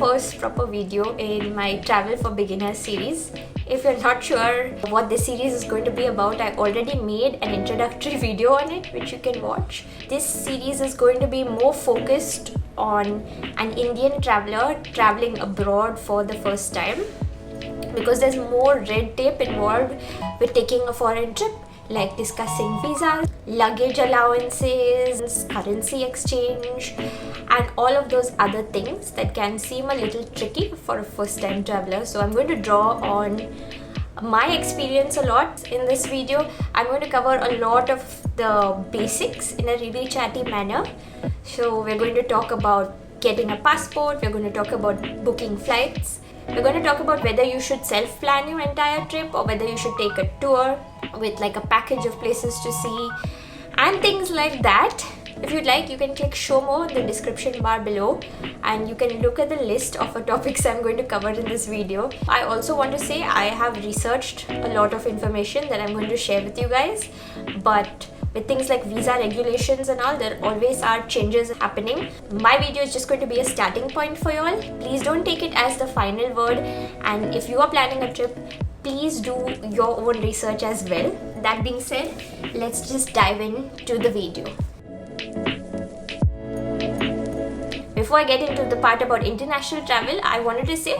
first proper video in my Travel for Beginners series. If you're not sure what this series is going to be about, I already made an introductory video on it which you can watch. This series is going to be more focused on an Indian traveler traveling abroad for the first time, because there's more red tape involved with taking a foreign trip, like discussing visas, luggage allowances, currency exchange, and all of those other things that can seem a little tricky for a first-time traveler. So I'm going to draw on my experience a lot in this video. I'm going to cover a lot of the basics in a really chatty manner. So we're going to talk about getting a passport, we're going to talk about booking flights, we're going to talk about whether you should self-plan your entire trip or whether you should take a tour with like a package of places to see and things like that. If you'd like, you can click show more in the description bar below and you can look at the list of the topics I'm going to cover in this video. I also want to say I have researched a lot of information that I'm going to share with you guys, but with things like visa regulations and all, there always are changes happening. My video is just going to be a starting point for you all. Please don't take it as the final word, and if you are planning a trip, please do your own research as well. That being said, let's just dive into the video. Before I get into the part about international travel, I wanted to say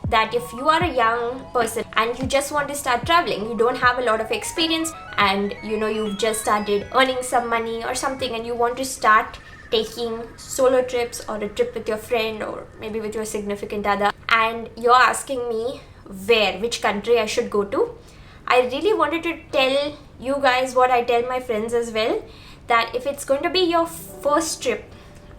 that if you are a young person and you just want to start traveling, you don't have a lot of experience, and you've just started earning some money or something, and you want to start taking solo trips or a trip with your friend or maybe with your significant other, and you're asking me which country I should go to, I really wanted to tell you guys what I tell my friends as well, that if it's going to be your first trip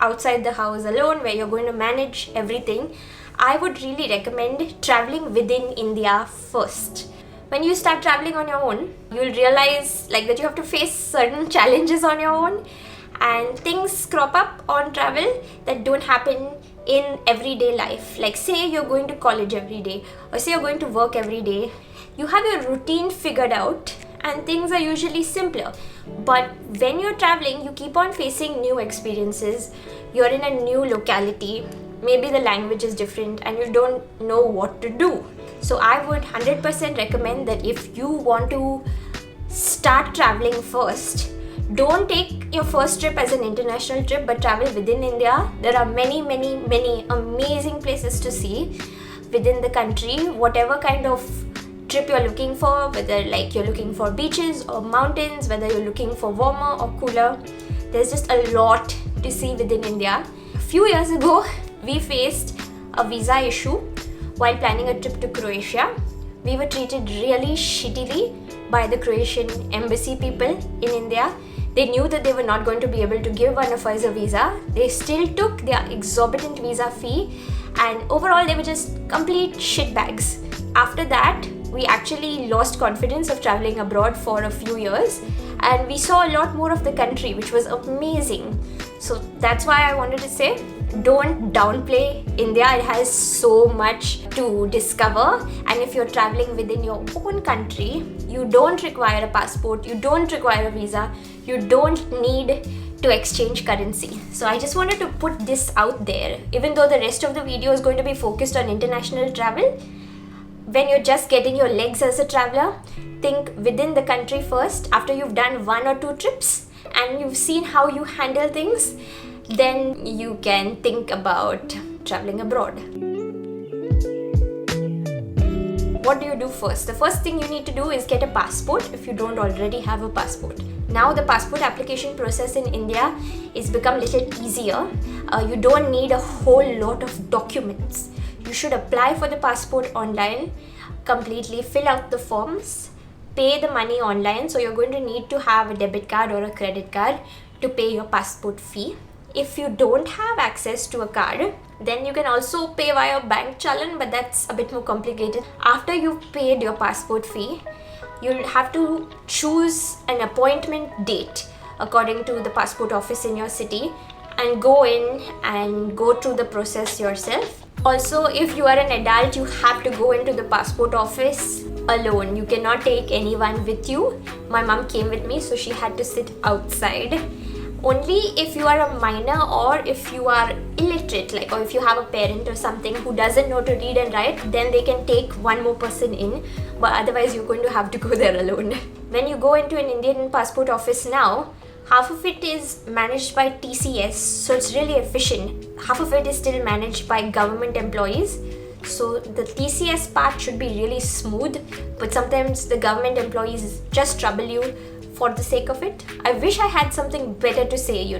outside the house alone where you're going to manage everything, I would really recommend traveling within India first. When you start traveling on your own, you'll realize that you have to face certain challenges on your own, and things crop up on travel that don't happen in everyday life. Like say you're going to college every day, or say you're going to work every day. You have your routine figured out and things are usually simpler. But when you're traveling, you keep on facing new experiences. You're in a new locality, maybe the language is different and you don't know what to do. So I would 100% recommend that if you want to start traveling first, don't take your first trip as an international trip, but travel within India. There are many amazing places to see within the country, whatever kind of trip you're looking for, whether you're looking for beaches or mountains, whether you're looking for warmer or cooler. There's just a lot to see within India. A few years ago, we faced a visa issue while planning a trip to Croatia. We were treated really shittily by the Croatian embassy people in India. They knew that they were not going to be able to give one of us a visa. They still took their exorbitant visa fee, and overall they were just complete shitbags. After that, we actually lost confidence of traveling abroad for a few years, and we saw a lot more of the country, which was amazing. So that's why I wanted to say, don't downplay India. It has so much to discover, and if you're traveling within your own country, you don't require a passport, you don't require a visa, you don't need to exchange currency. So I just wanted to put this out there. Even though the rest of the video is going to be focused on international travel, when you're just getting your legs as a traveler, think within the country first. After you've done 1 or 2 trips and you've seen how you handle things, then you can think about traveling abroad. What do you do first? The first thing you need to do is get a passport if you don't already have a passport. Now the passport application process in India is become a little easier. You don't need a whole lot of documents. You should apply for the passport online, completely fill out the forms, pay the money online. So you're going to need to have a debit card or a credit card to pay your passport fee. If you don't have access to a card, then you can also pay via bank challan, but that's a bit more complicated. After you've paid your passport fee, you'll have to choose an appointment date according to the passport office in your city and go in and go through the process yourself. Also, if you are an adult, you have to go into the passport office alone. You cannot take anyone with you. My mom came with me, so she had to sit outside Only if you are a minor or if you are illiterate, like, or if you have a parent or something who doesn't know to read and write, then they can take one more person in, but otherwise you're going to have to go there alone. When you go into an Indian passport office now, half of it is managed by TCS, so it's really efficient. Half of it is still managed by government employees, so the TCS part should be really smooth, but sometimes the government employees just trouble you for the sake of it. I wish I had something better to say,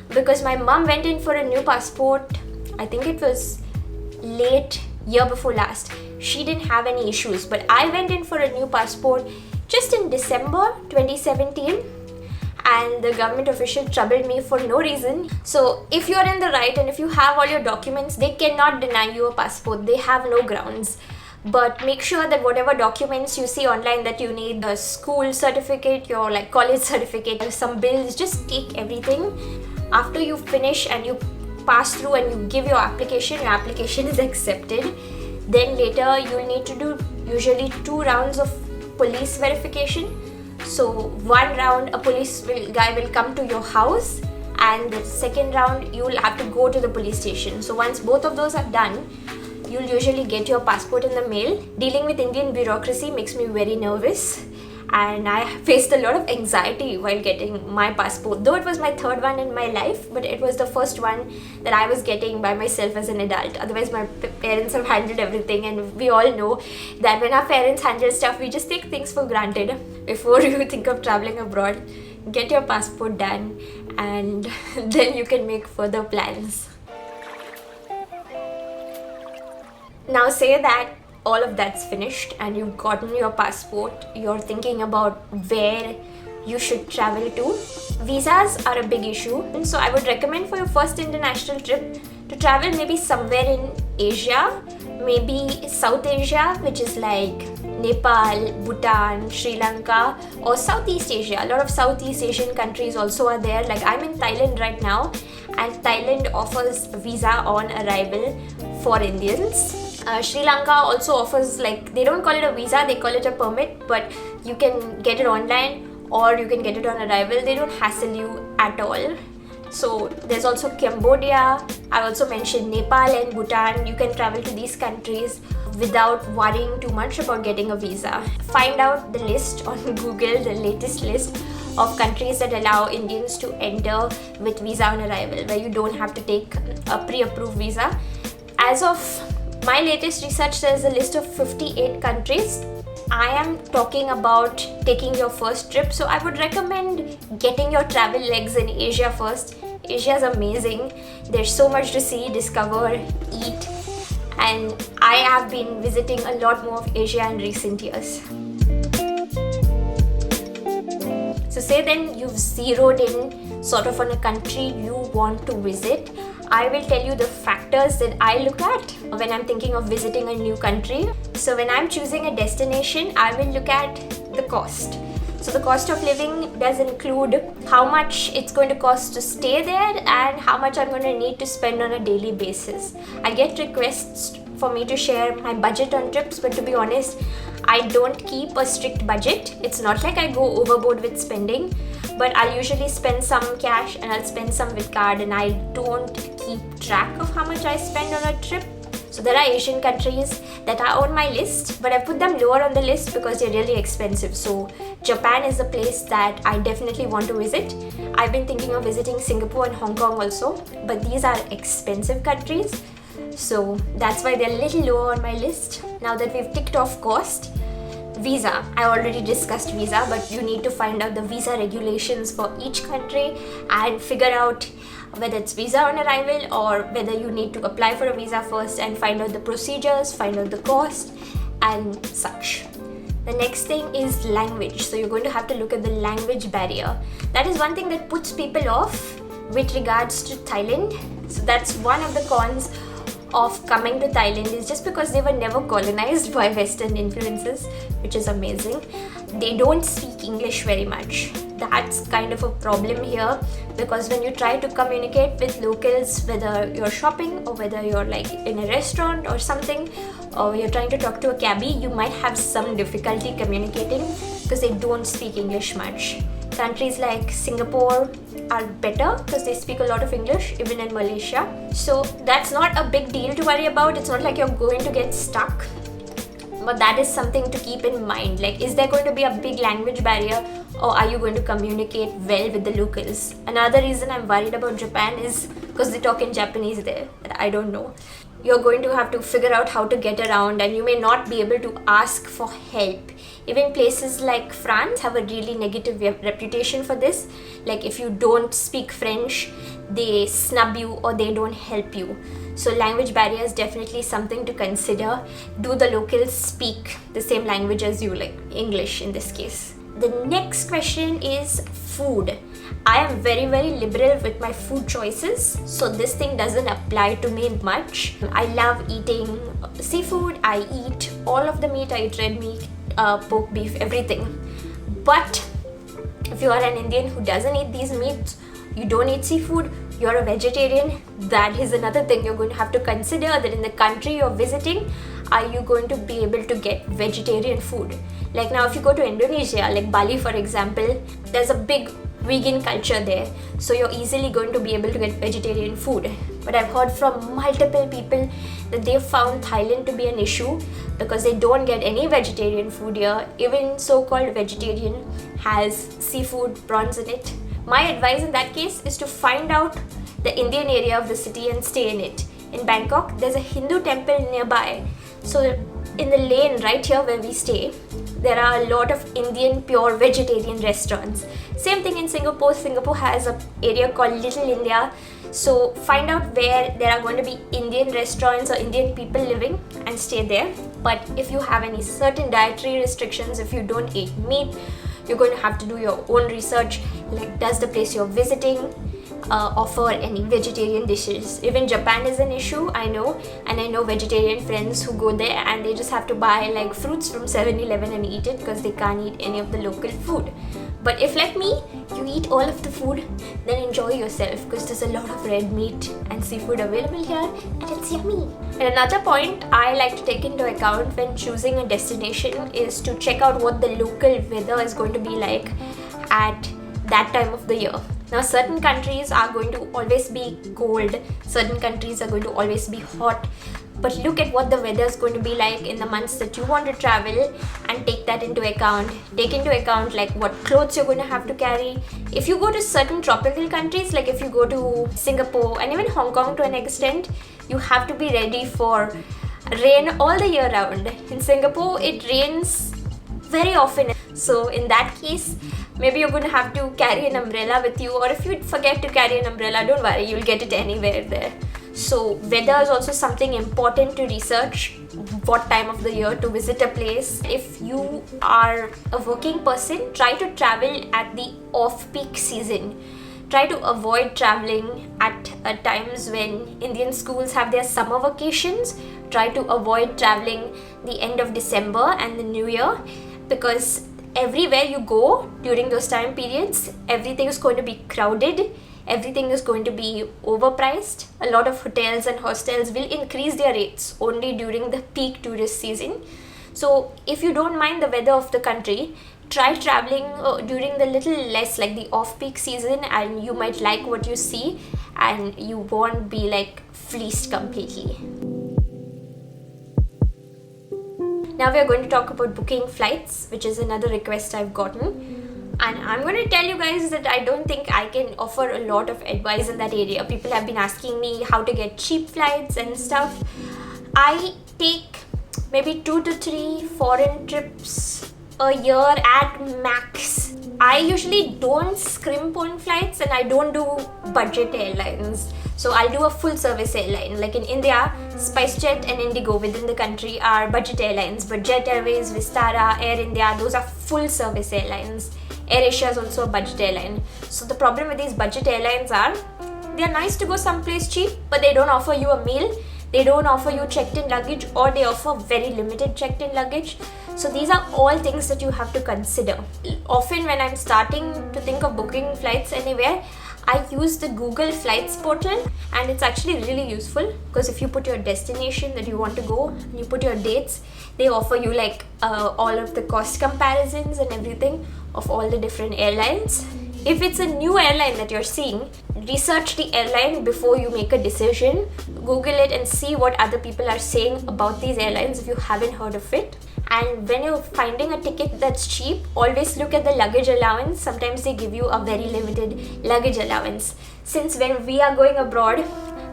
because my mom went in for a new passport, I think it was late year before last. She didn't have any issues, but I went in for a new passport just in December 2017, and the government official troubled me for no reason. So if you're in the right and if you have all your documents, they cannot deny you a passport. They have no grounds. But make sure that whatever documents you see online that you need, a school certificate, your like college certificate, some bills, just take everything. After you finish and you pass through and you give your application is accepted. Then later you'll need to do usually 2 rounds of police verification. So one round a guy will come to your house, and the second round you will have to go to the police station. So once both of those are done, you'll usually get your passport in the mail. Dealing with Indian bureaucracy makes me very nervous, and I faced a lot of anxiety while getting my passport. Though it was my 3rd one in my life, but it was the first one that I was getting by myself as an adult. Otherwise my parents have handled everything, and we all know that when our parents handle stuff, we just take things for granted. Before you think of traveling abroad, get your passport done, and then you can make further plans. Now say that all of that's finished and you've gotten your passport, you're thinking about where you should travel to. Visas are a big issue, and so I would recommend for your first international trip to travel maybe somewhere in Asia, maybe South Asia, which is like Nepal, Bhutan, Sri Lanka, or Southeast Asia. A lot of Southeast Asian countries also are there. Like I'm in Thailand right now, and Thailand offers visa on arrival for Indians. Sri Lanka also offers, like, they don't call it a visa, they call it a permit, but you can get it online or you can get it on arrival. They don't hassle you at all. So there's also Cambodia. I also mentioned Nepal and Bhutan. You can travel to these countries without worrying too much about getting a visa. Find out the list on Google, the latest list of countries that allow Indians to enter with visa on arrival, where you don't have to take a pre-approved visa. As of my latest research, there's a list of 58 countries. I am talking about taking your first trip, so I would recommend getting your travel legs in Asia first. Asia is amazing. There's so much to see, discover, eat, and I have been visiting a lot more of Asia in recent years. So say then you've zeroed in sort of on a country you want to visit. I will tell you the factors that I look at when I'm thinking of visiting a new country. So when I'm choosing a destination, I will look at the cost. So the cost of living does include how much it's going to cost to stay there and how much I'm going to need to spend on a daily basis. I get requests for me to share my budget on trips, but to be honest, I don't keep a strict budget. It's not like I go overboard with spending, but I'll usually spend some cash and I'll spend some with card, and I don't keep track of how much I spend on a trip. So there are Asian countries that are on my list, but I put them lower on the list because they're really expensive. So Japan is a place that I definitely want to visit. I've been thinking of visiting Singapore and Hong Kong also, but these are expensive countries. So that's why they're a little lower on my list. Now that we've ticked off cost, visa. I already discussed visa, but you need to find out the visa regulations for each country and figure out whether it's visa on arrival or whether you need to apply for a visa first, and find out the procedures, find out the cost and such. The next thing is language. So you're going to have to look at the language barrier. That is one thing that puts people off with regards to Thailand. So that's one of the cons of coming to Thailand, is just because they were never colonized by Western influences, which is amazing. They don't speak English very much. That's kind of a problem here, because when you try to communicate with locals, whether you're shopping or whether you're like in a restaurant or something, or you're trying to talk to a cabbie, you might have some difficulty communicating because they don't speak English much. Countries like Singapore are better because they speak a lot of English, even in Malaysia. So that's not a big deal to worry about. It's not like you're going to get stuck. But that is something to keep in mind. Like, is there going to be a big language barrier, or are you going to communicate well with the locals? Another reason I'm worried about Japan is because they talk in Japanese there that I don't know. You're going to have to figure out how to get around, and you may not be able to ask for help. Even places like France have a really negative reputation for this. Like, if you don't speak French, they snub you or they don't help you. So language barrier is definitely something to consider. Do the locals speak the same language as you, like English in this case? The next question is food. I am very liberal with my food choices, so this thing doesn't apply to me much. I love eating seafood. I eat all of the meat. I eat red meat, pork, beef, everything. But if you are an Indian who doesn't eat these meats, you don't eat seafood, you're a vegetarian, that is another thing you're going to have to consider, that in the country you're visiting, are you going to be able to get vegetarian food? Like now, if you go to Indonesia, like Bali for example, there's a big vegan culture there, so you're easily going to be able to get vegetarian food. But I've heard from multiple people that they've found Thailand to be an issue because they don't get any vegetarian food here. Even so-called vegetarian has seafood, prawns in it. My advice in that case is to find out the Indian area of the city and stay in it. In Bangkok, there's a Hindu temple nearby. So in the lane right here where we stay, there are a lot of Indian pure vegetarian restaurants. Same thing in Singapore. Singapore has an area called Little India. So find out where there are going to be Indian restaurants or Indian people living and stay there. But if you have any certain dietary restrictions, if you don't eat meat, you're going to have to do your own research. Like, does the place you're visiting offer any vegetarian dishes? Even Japan is an issue, I know, and I know vegetarian friends who go there and they just have to buy like fruits from 7-Eleven and eat it because they can't eat any of the local food. But if, like me, you eat all of the food, then enjoy yourself because there's a lot of red meat and seafood available here and it's yummy. And another point I like to take into account when choosing a destination is to check out what the local weather is going to be like at that time of the year. Now, certain countries are going to always be cold, certain countries are going to always be hot, but look at what the weather is going to be like in the months that you want to travel and take that into account. Take into account like what clothes you're going to have to carry. If you go to certain tropical countries, like if you go to Singapore and even Hong Kong to an extent, you have to be ready for rain all the year round. In Singapore, it rains very often. So in that case, maybe you're going to have to carry an umbrella with you, or if you forget to carry an umbrella, don't worry, you'll get it anywhere there. So weather is also something important to research, what time of the year to visit a place. If you are a working person, try to travel at the off-peak season. Try to avoid traveling at times when Indian schools have their summer vacations. Try to avoid traveling the end of December and the New Year, because everywhere you go during those time periods, everything is going to be crowded, everything is going to be overpriced. A lot of hotels and hostels will increase their rates only during the peak tourist season. So if you don't mind the weather of the country, try traveling during the little less, like the off-peak season, and you might like what you see and you won't be like fleeced completely. Now we are going to talk about booking flights, which is another request I've gotten. And I'm going to tell you guys that I don't think I can offer a lot of advice in that area. People have been asking me how to get cheap flights and stuff. I take maybe 2 to 3 foreign trips a year at max. I usually don't scrimp on flights and I don't do budget airlines. So I'll do a full service airline. Like in India, SpiceJet and Indigo within the country are budget airlines, but Jet Airways, Vistara, Air India, those are full service airlines. AirAsia is also a budget airline. So the problem with these budget airlines are, they're nice to go someplace cheap, but they don't offer you a meal, they don't offer you checked-in luggage, or they offer very limited checked-in luggage. So these are all things that you have to consider. Often when I'm starting to think of booking flights anywhere, I use the Google Flights portal, and it's actually really useful because if you put your destination that you want to go and you put your dates, they offer you like all of the cost comparisons and everything of all the different airlines. If it's a new airline that you're seeing, research the airline before you make a decision. Google it and see what other people are saying about these airlines if you haven't heard of it. And when you're finding a ticket that's cheap, always look at the luggage allowance. Sometimes they give you a very limited luggage allowance. Since when we are going abroad,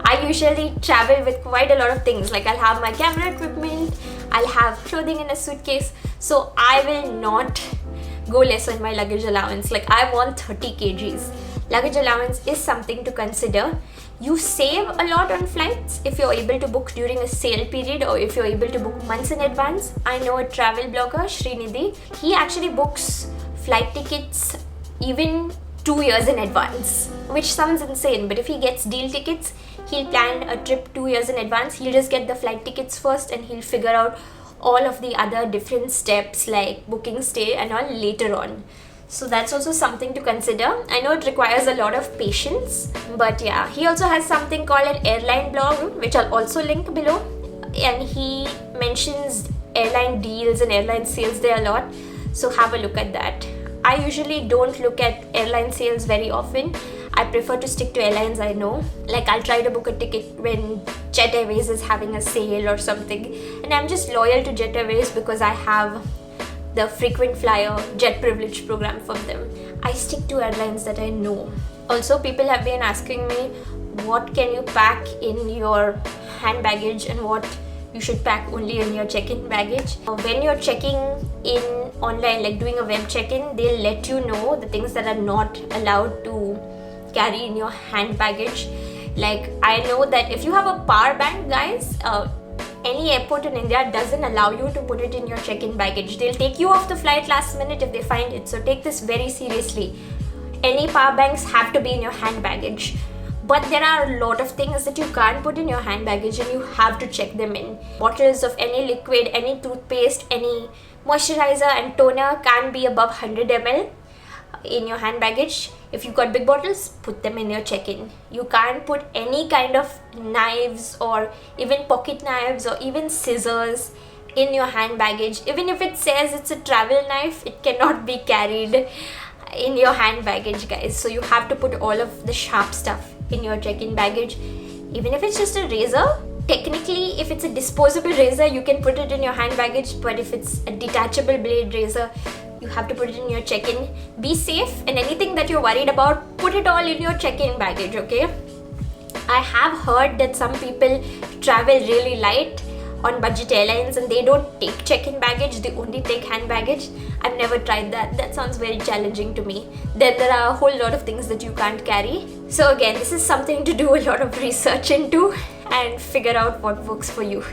I usually travel with quite a lot of things. Like I'll have my camera equipment, I'll have clothing in a suitcase. So I will not go less on my luggage allowance. Like I want 30 kgs. Luggage allowance is something to consider. You save a lot on flights if you're able to book during a sale period or if you're able to book months in advance. I know a travel blogger, Shrinidhi, he actually books flight tickets even 2 years in advance, which sounds insane, but if he gets deal tickets, he'll plan a trip 2 years in advance. He'll just get the flight tickets first and he'll figure out all of the other different steps like booking stay and all later on. So that's also something to consider. I know it requires a lot of patience, but yeah, he also has something called an airline blog, which I'll also link below, and he mentions airline deals and airline sales there a lot, so have a look at that. I usually don't look at airline sales very often. I prefer to stick to airlines I know. Like I'll try to book a ticket when Jet Airways is having a sale or something, and I'm just loyal to Jet Airways because I have the frequent flyer jet privilege program from them. I stick to airlines that I know. Also, people have been asking me what can you pack in your hand baggage and what you should pack only in your check-in baggage. When you're checking in online, like doing a web check-in, they'll let you know the things that are not allowed to carry in your hand baggage. Like I know that if you have a power bank, guys, any airport in India doesn't allow you to put it in your check-in baggage. They'll take you off the flight last minute if they find it. So take this very seriously. Any power banks have to be in your hand baggage. But there are a lot of things that you can't put in your hand baggage and you have to check them in. Bottles of any liquid, any toothpaste, any moisturizer and toner can't be above 100 ml in your hand baggage. If you've got big bottles, put them in your check-in. You can't put any kind of knives or even pocket knives or even scissors in your hand baggage. Even if it says it's a travel knife, it cannot be carried in your hand baggage, guys. So you have to put all of the sharp stuff in your check-in baggage. Even if it's just a razor, technically if it's a disposable razor, you can put it in your hand baggage, but if it's a detachable blade razor, you have to put it in your check-in. Be safe, and anything that you're worried about, put it all in your check-in baggage, okay? I have heard that some people travel really light on budget airlines and they don't take check-in baggage, they only take hand baggage. I've never tried that. That sounds very challenging to me. Then there are a whole lot of things that you can't carry. So again, this is something to do a lot of research into and figure out what works for you.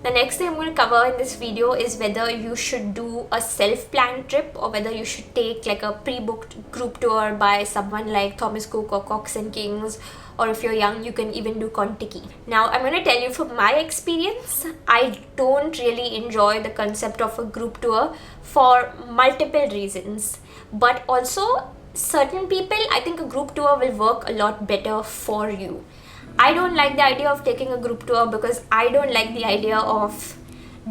The next thing I'm going to cover in this video is whether you should do a self-planned trip or whether you should take like a pre-booked group tour by someone like Thomas Cook or Cox and Kings, or if you're young, you can even do Kontiki. Now, I'm going to tell you from my experience, I don't really enjoy the concept of a group tour for multiple reasons. But also, certain people, I think a group tour will work a lot better for you. I don't like the idea of taking a group tour because I don't like the idea of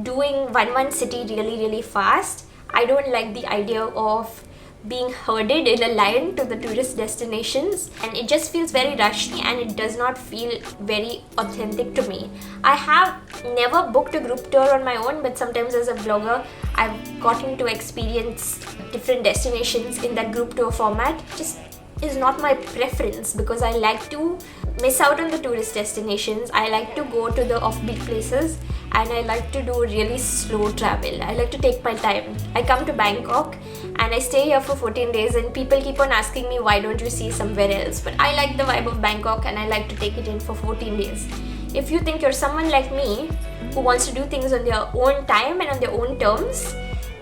doing one city really fast. I don't like the idea of being herded in a line to the tourist destinations, and it just feels very rushed and it does not feel very authentic to me. I have never booked a group tour on my own, but sometimes as a vlogger I've gotten to experience different destinations in that group tour format. Just is not my preference because I like to miss out on the tourist destinations. I like to go to the offbeat places and I like to do really slow travel. I like to take my time. I come to Bangkok and I stay here for 14 days and people keep on asking me why don't you see somewhere else, but I like the vibe of Bangkok and I like to take it in for 14 days. If you think you're someone like me who wants to do things on their own time and on their own terms,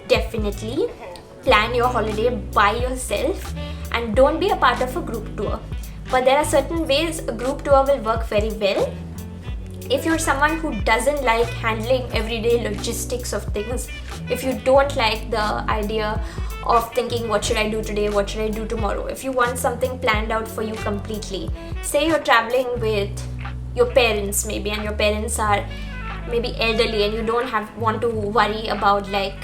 definitely plan your holiday by yourself and don't be a part of a group tour. But there are certain ways a group tour will work very well. If you're someone who doesn't like handling everyday logistics of things, if you don't like the idea of thinking what should I do today, what should I do tomorrow. If you want something planned out for you completely, say you're traveling with your parents maybe, and your parents are maybe elderly, and you don't want to worry about like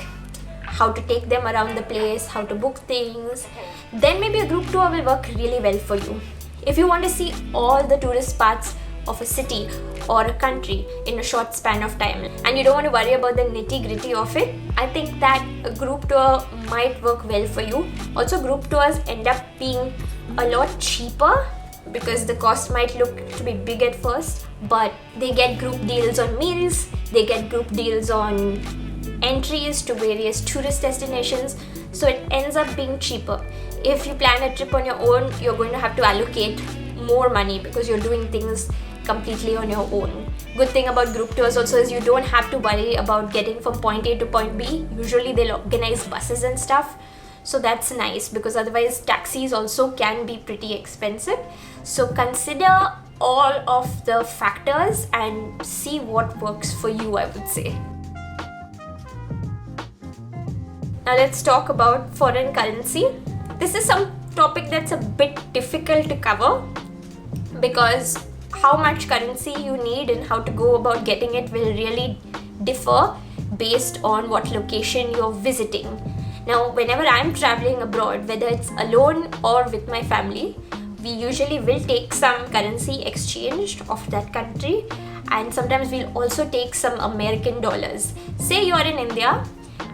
how to take them around the place, how to book things, then maybe a group tour will work really well for you. If you want to see all the tourist spots of a city or a country in a short span of time, and you don't want to worry about the nitty-gritty of it, I think that a group tour might work well for you. Also, group tours end up being a lot cheaper because the cost might look to be big at first, but they get group deals on meals, they get group deals on entries to various tourist destinations, so it ends up being cheaper. If you plan a trip on your own, you're going to have to allocate more money because you're doing things completely on your own. Good thing about group tours also is you don't have to worry about getting from point A to point B. Usually they'll organize buses and stuff, so that's nice, because otherwise taxis also can be pretty expensive. So consider all of the factors and see what works for you, I would say. Now let's talk about foreign currency. This is some topic that's a bit difficult to cover because how much currency you need and how to go about getting it will really differ based on what location you're visiting. Now, whenever I'm traveling abroad, whether it's alone or with my family, we usually will take some currency exchanged of that country, and sometimes we'll also take some American dollars. Say you're in India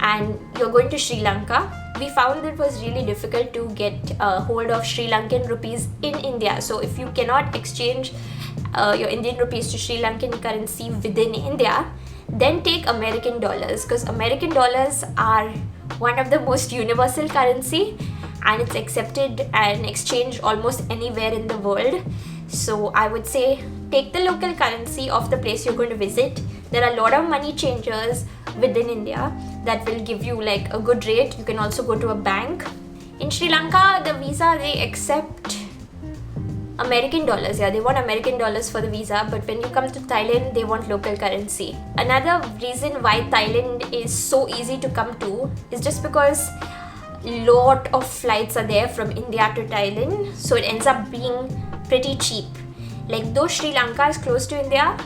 and you're going to Sri Lanka. We found it was really difficult to get a hold of Sri Lankan rupees in India. So if you cannot exchange your Indian rupees to Sri Lankan currency within India, then take American dollars, because American dollars are one of the most universal currency and it's accepted and exchanged almost anywhere in the world. So I would say take the local currency of the place you're going to visit. There are a lot of money changers within India that will give you like a good rate. You can also go to a bank. In Sri Lanka, the visa, they accept American dollars. Yeah, they want American dollars for the visa, but when you come to Thailand, they want local currency. Another reason why Thailand is so easy to come to is just because lot of flights are there from India to Thailand, so it ends up being pretty cheap. Like though Sri Lanka is close to India,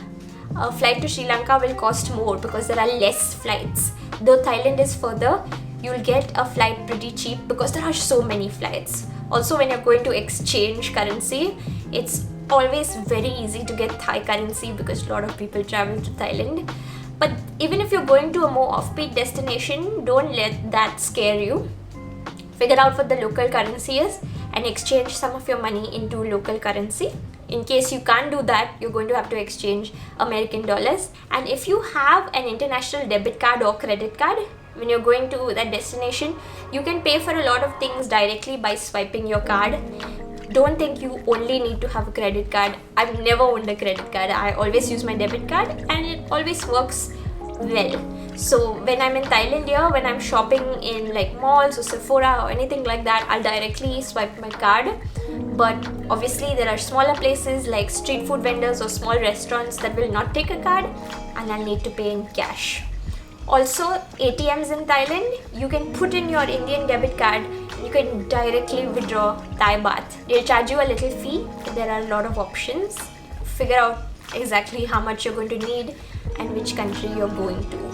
a flight to Sri Lanka will cost more because there are less flights. Though Thailand is further, you'll get a flight pretty cheap because there are so many flights. Also, when you're going to exchange currency, it's always very easy to get Thai currency because a lot of people travel to Thailand. But even if you're going to a more offbeat destination, don't let that scare you. Figure out what the local currency is and exchange some of your money into local currency. In case you can't do that, you're going to have to exchange American dollars. And if you have an international debit card or credit card, when you're going to that destination, you can pay for a lot of things directly by swiping your card. Don't think you only need to have a credit card. I've never owned a credit card. I always use my debit card and it always works well. So when I'm in Thailand here, when I'm shopping in like malls or Sephora or anything like that, I'll directly swipe my card. But obviously there are smaller places like street food vendors or small restaurants that will not take a card and I'll need to pay in cash. Also, ATMs in Thailand, you can put in your Indian debit card and you can directly withdraw Thai baht. They'll charge you a little fee, but there are a lot of options. Figure out exactly how much you're going to need and which country you're going to.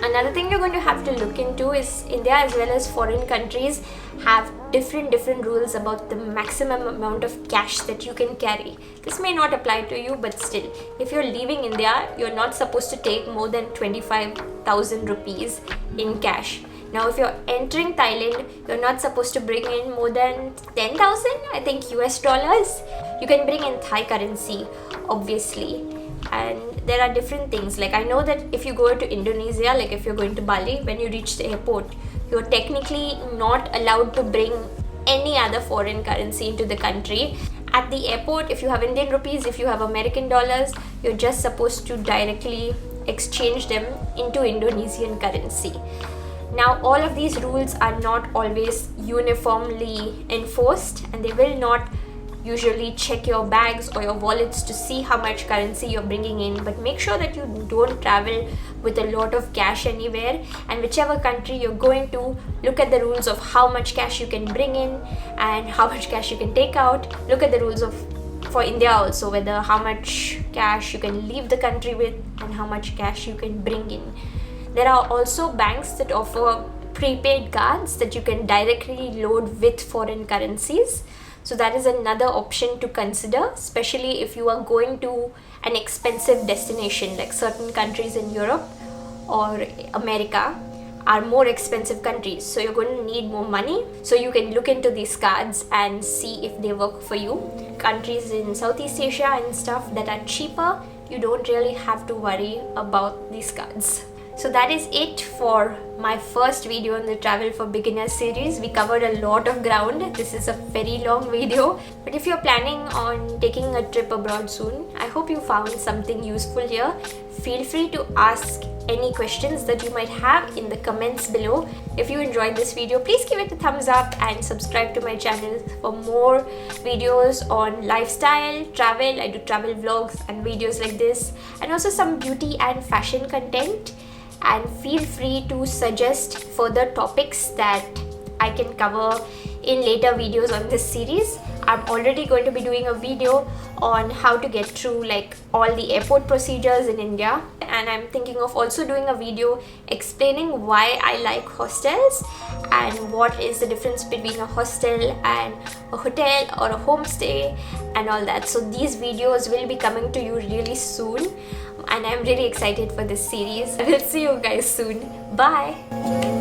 Another thing you're going to have to look into is India as well as foreign countries have different rules about the maximum amount of cash that you can carry. This may not apply to you, but still, if you're leaving India, you're not supposed to take more than 25,000 rupees in cash. Now, if you're entering Thailand, you're not supposed to bring in more than 10,000, I think, US dollars. You can bring in Thai currency, obviously. And there are different things. Like I know that if you go to Indonesia, like if you're going to Bali, when you reach the airport, you're technically not allowed to bring any other foreign currency into the country. At the airport, if you have Indian rupees, if you have American dollars, you're just supposed to directly exchange them into Indonesian currency. Now, all of these rules are not always uniformly enforced and they will not usually check your bags or your wallets to see how much currency you're bringing in, but make sure that you don't travel with a lot of cash anywhere. And whichever country you're going to, look at the rules of how much cash you can bring in and how much cash you can take out. Look at the rules of for India also, whether how much cash you can leave the country with and how much cash you can bring in. There are also banks that offer prepaid cards that you can directly load with foreign currencies. So that is another option to consider, especially if you are going to an expensive destination, like certain countries in Europe or America are more expensive countries, so you're going to need more money. So you can look into these cards and see if they work for you. Countries in Southeast Asia and stuff that are cheaper, you don't really have to worry about these cards. So that is it for my first video on the Travel for Beginners series. We covered a lot of ground. This is a very long video, but if you're planning on taking a trip abroad soon, I hope you found something useful here. Feel free to ask any questions that you might have in the comments below. If you enjoyed this video, please give it a thumbs up and subscribe to my channel for more videos on lifestyle, travel. I do travel vlogs and videos like this, and also some beauty and fashion content. And feel free to suggest further topics that I can cover in later videos on this series. I'm already going to be doing a video on how to get through like all the airport procedures in India, and I'm thinking of also doing a video explaining why I like hostels and what is the difference between a hostel and a hotel or a homestay and all that. So these videos will be coming to you really soon, and I'm really excited for this series. I will see you guys soon. Bye.